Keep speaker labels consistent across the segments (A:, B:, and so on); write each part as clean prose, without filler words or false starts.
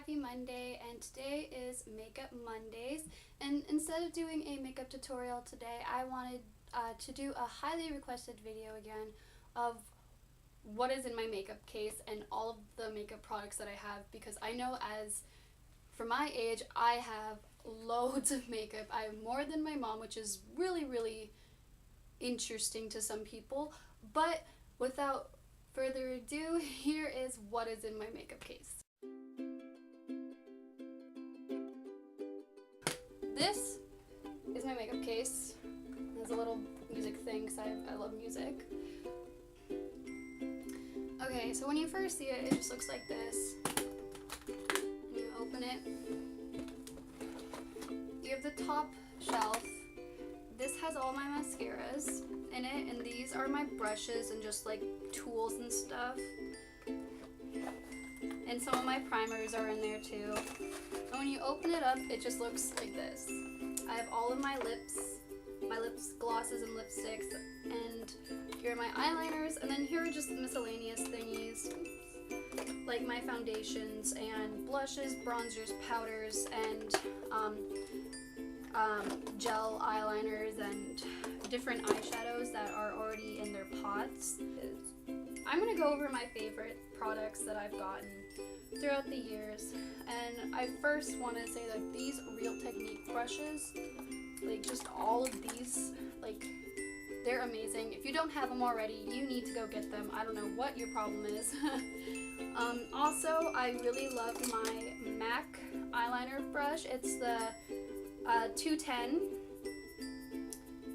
A: Happy Monday, and today is Makeup Mondays, and instead of doing a makeup tutorial today, I wanted to do a highly requested video again of what is in my makeup case and all of the makeup products that I have, because I know as for my age I have loads of makeup. I have more than my mom, which is really interesting to some people, but without further ado, here is what is in my makeup case. This is my makeup case. There's a little music thing because I love music. Okay, so when you first see it, it just looks like this. And you open it. You have the top shelf. This has all my mascaras in it, and these are my brushes and just like tools and stuff. And some of my primers are in there too. And when you open it up, it just looks like this. I have all of my lip glosses and lipsticks, and here are my eyeliners, and then here are just miscellaneous thingies, like my foundations and blushes, bronzers, powders, and gel eyeliners and different eyeshadows that are already in their pots. I'm going to go over my favorite products that I've gotten throughout the years, and I first want to say that these Real Technique brushes, like just all of these, like they're amazing. If you don't have them already, you need to go get them. I don't know what your problem is. Also, I really love my MAC eyeliner brush. It's the 210.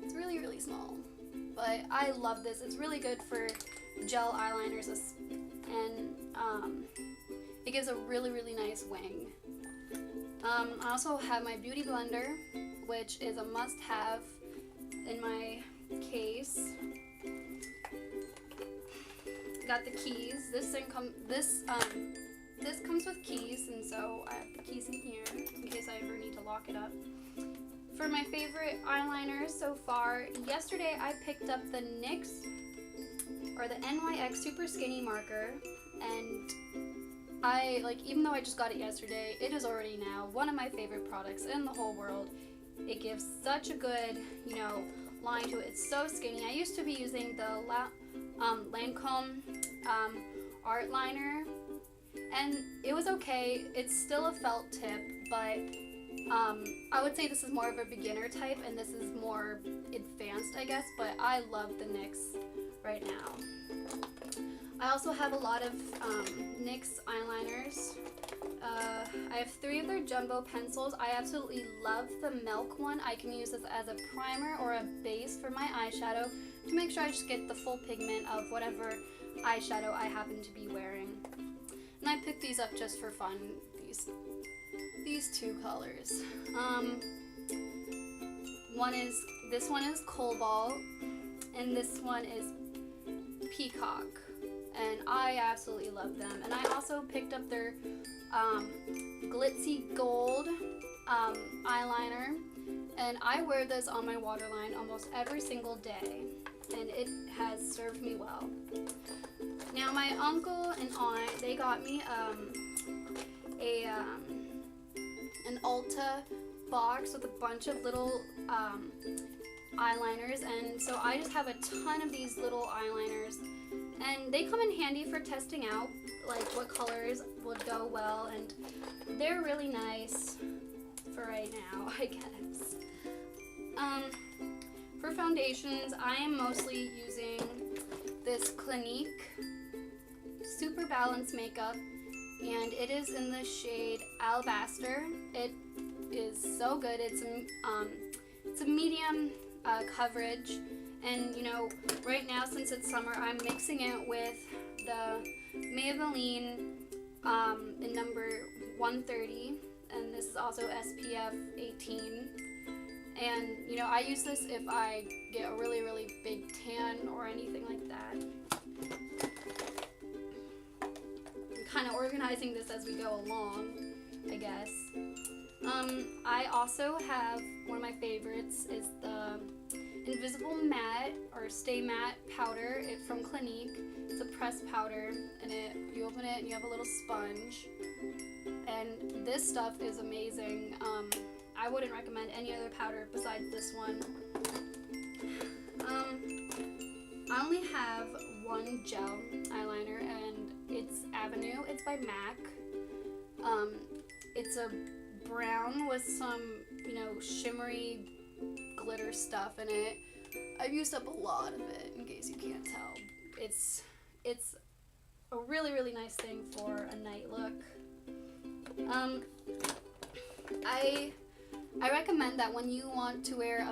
A: It's really small, but I love this. It's really good for gel eyeliners, and it gives a really nice wing. I also have my beauty blender, which is a must-have in my case. Got the keys. This comes with keys, and so I have the keys in here in case I ever need to lock it up. For my favorite eyeliners so far, yesterday I picked up the NYX or the NYX Super Skinny Marker, and even though I just got it yesterday, it is already now one of my favorite products in the whole world. It gives such a good, line to it. It's so skinny. I used to be using the Lancome art liner, and it was okay. It's still a felt tip, but I would say this is more of a beginner type, and this is more advanced, I guess, but I love the NYX right now. I also have a lot of NYX eyeliners. I have 3 of their jumbo pencils. I absolutely love the Milk one. I can use this as a primer or a base for my eyeshadow to make sure I just get the full pigment of whatever eyeshadow I happen to be wearing. And I picked these up just for fun, these 2 colors. This one is Cobalt, and this one is Peacock, and I absolutely love them. And I also picked up their Glitzy Gold eyeliner, and I wear this on my waterline almost every single day, and it has served me well. Now my uncle and aunt, they got me an Ulta box with a bunch of little eyeliners, and so I just have a ton of these little eyeliners, and they come in handy for testing out like what colors would go well, and they're really nice for right now, I guess. For foundations, I am mostly using this Clinique Super Balanced Makeup, and it is in the shade Alabaster. It is so good. It's a medium coverage, and right now, since it's summer, I'm mixing it with the Maybelline in number 130, and this is also SPF 18. And I use this if I get a really big tan or anything like that. I'm kind of organizing this as we go along, I guess. I also have one of my favorites is the Invisible Matte or Stay Matte powder. It's from Clinique. It's a pressed powder, and you open it and you have a little sponge, and this stuff is amazing. I wouldn't recommend any other powder besides this one. I only have one gel eyeliner, and it's Avenue. It's by MAC. It's a brown with some, you know, shimmery glitter stuff in it. I've used up a lot of it, in case you can't tell. It's a really, really nice thing for a night look. I recommend that when you want to wear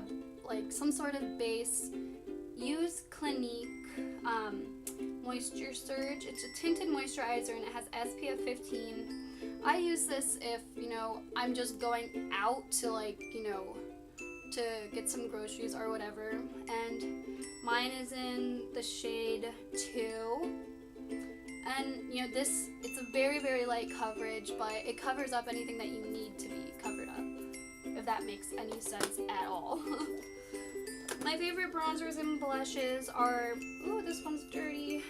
A: some sort of base, use Clinique Moisture Surge. It's a tinted moisturizer and it has SPF 15. I use this if, you know, I'm just going out to, like, you know, to get some groceries or whatever. And mine is in the shade 2. And, you know, it's a very, very light coverage, but it covers up anything that you need to be covered up, if that makes any sense at all. My favorite bronzers and blushes are, ooh, this one's dirty.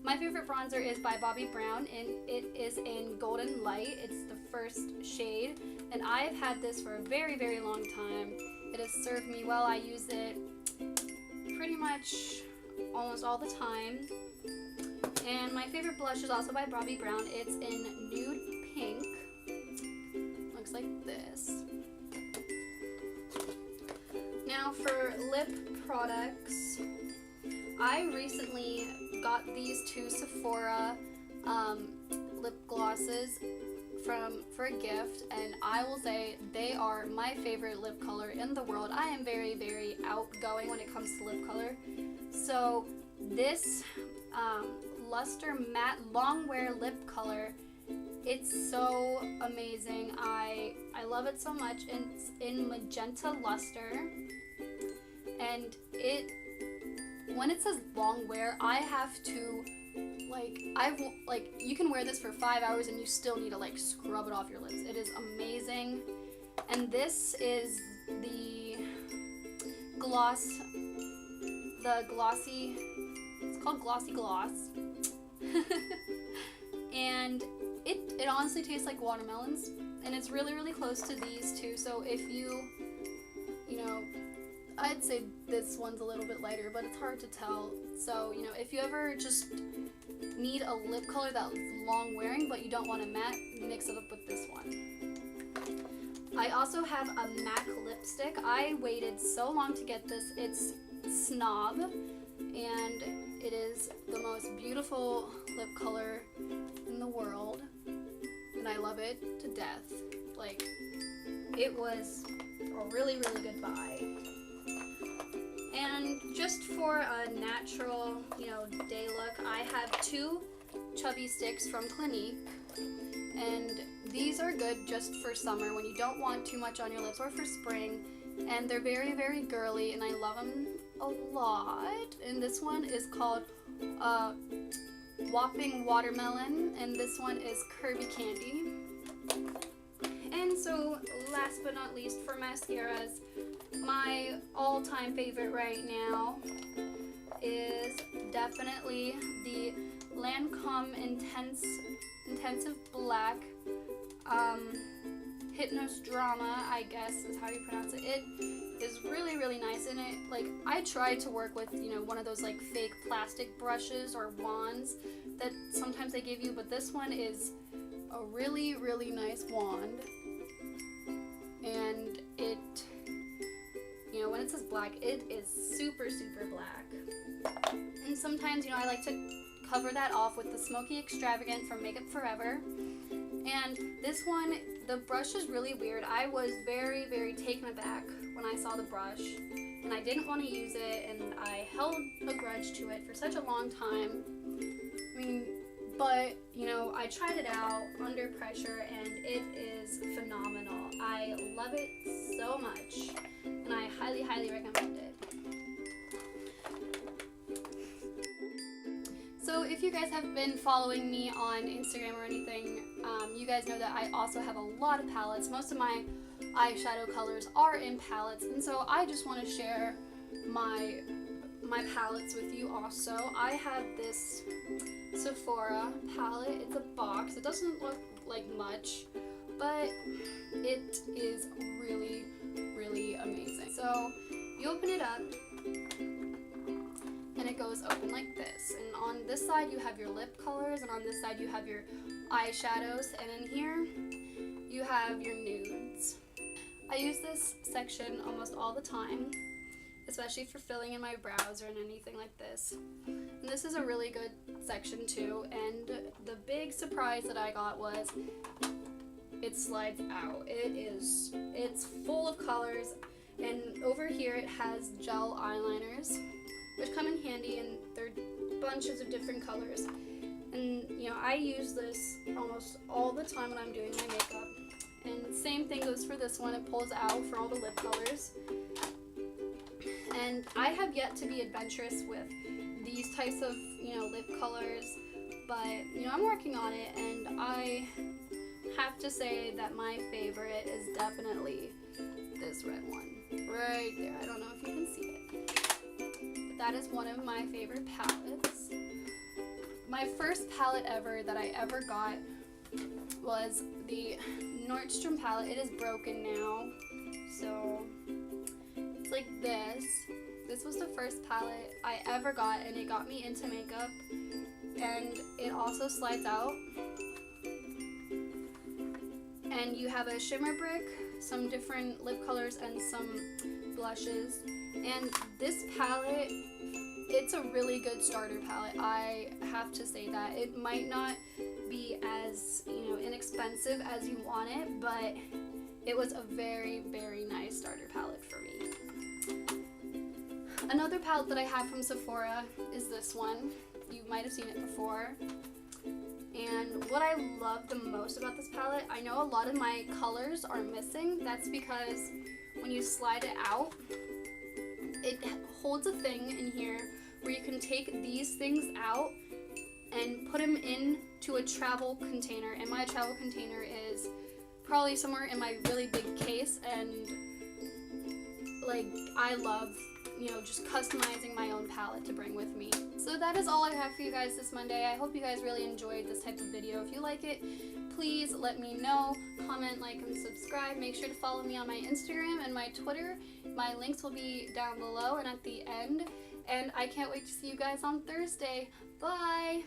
A: My favorite bronzer is by Bobbi Brown, and it is in Golden Light. It's the first shade, and I've had this for a very, very long time. It has served me well. I use it pretty much almost all the time. And my favorite blush is also by Bobbi Brown. It's in Nude Pink. Looks like this. Now for lip products, I recently got these two Sephora lip glosses for a gift, and I will say they are my favorite lip color in the world. I am very, very outgoing when it comes to lip color. So this Luster Matte Longwear lip color, it's so amazing. I love it so much. It's in Magenta Luster, and when it says long wear, I have to, you can wear this for 5 hours and you still need to, like, scrub it off your lips. It is amazing. And this is the glossy, it's called Glossy Gloss. And it honestly tastes like watermelons, and it's really, really close to these two. So if you know, I'd say this one's a little bit lighter, but it's hard to tell. So, you know, if you ever just need a lip color that's long wearing but you don't want a matte, mix it up with this one. I also have a MAC lipstick. I waited so long to get this. It's Snob, and it is the most beautiful lip color in the world, and I love it to death. Like, it was a really, really good buy. And just for a natural, you know, day look, I have two chubby sticks from Clinique, and these are good just for summer when you don't want too much on your lips, or for spring. And they're very, very girly, and I love them a lot. And this one is called Whopping Watermelon, and this one is Kirby Candy. And so, last but not least, for mascaras, my all-time favorite right now is definitely the Lancome Intensive Black Hypnos Drama, I guess is how you pronounce it. It is really, really nice, and it, like, I tried to work with, you know, one of those, like, fake plastic brushes or wands that sometimes they give you, but this one is a really, really nice wand, and it, you know, when it says black, it is super, super black. And sometimes, you know, I like to cover that off with the Smoky Extravagant from Makeup Forever. And this one, the brush is really weird. I was very, very taken aback when I saw the brush, and I didn't want to use it, and I held a grudge to it for such a long time. I mean, but, you know, I tried it out under pressure, and it is phenomenal. I love it so much, and I highly, highly recommend it. So if you guys have been following me on Instagram or anything, you guys know that I also have a lot of palettes. Most of my eyeshadow colors are in palettes, and so I just want to share my my palettes with you also. I have this Sephora palette. It's a box. It doesn't look like much, but it is really, really amazing. So you open it up and it goes open like this. And on this side you have your lip colors, and on this side you have your eyeshadows, and in here you have your nudes. I use this section almost all the time, especially for filling in my brows or in anything like this. And this is a really good section too, and the big surprise that I got was it slides out. It's full of colors, and over here it has gel eyeliners, which come in handy, and they're bunches of different colors. And you know, I use this almost all the time when I'm doing my makeup. And same thing goes for this one. It pulls out for all the lip colors. And I have yet to be adventurous with these types of, you know, lip colors, but you know, I'm working on it, and I have to say that my favorite is definitely this red one right there. I don't know if you can see it, but that is one of my favorite palettes. My first palette ever that I ever got was the Nordstrom palette. It is broken now, so it's like this. This was the first palette I ever got, and it got me into makeup, and it also slides out. And you have a shimmer brick, some different lip colors, and some blushes. And this palette, it's a really good starter palette. I have to say that. It might not be as, you know, inexpensive as you want it, but it was a very, very nice starter palette for me. Another palette that I have from Sephora is this one. You might have seen it before. And what I love the most about this palette, I know a lot of my colors are missing. That's because when you slide it out, it holds a thing in here where you can take these things out and put them into a travel container. And my travel container is probably somewhere in my really big case, and like, I love, you know, just customizing my own palette to bring with me. So that is all I have for you guys this Monday. I hope you guys really enjoyed this type of video. If you like it, please let me know. Comment, like, and subscribe. Make sure to follow me on my Instagram and my Twitter. My links will be down below and at the end. And I can't wait to see you guys on Thursday. Bye!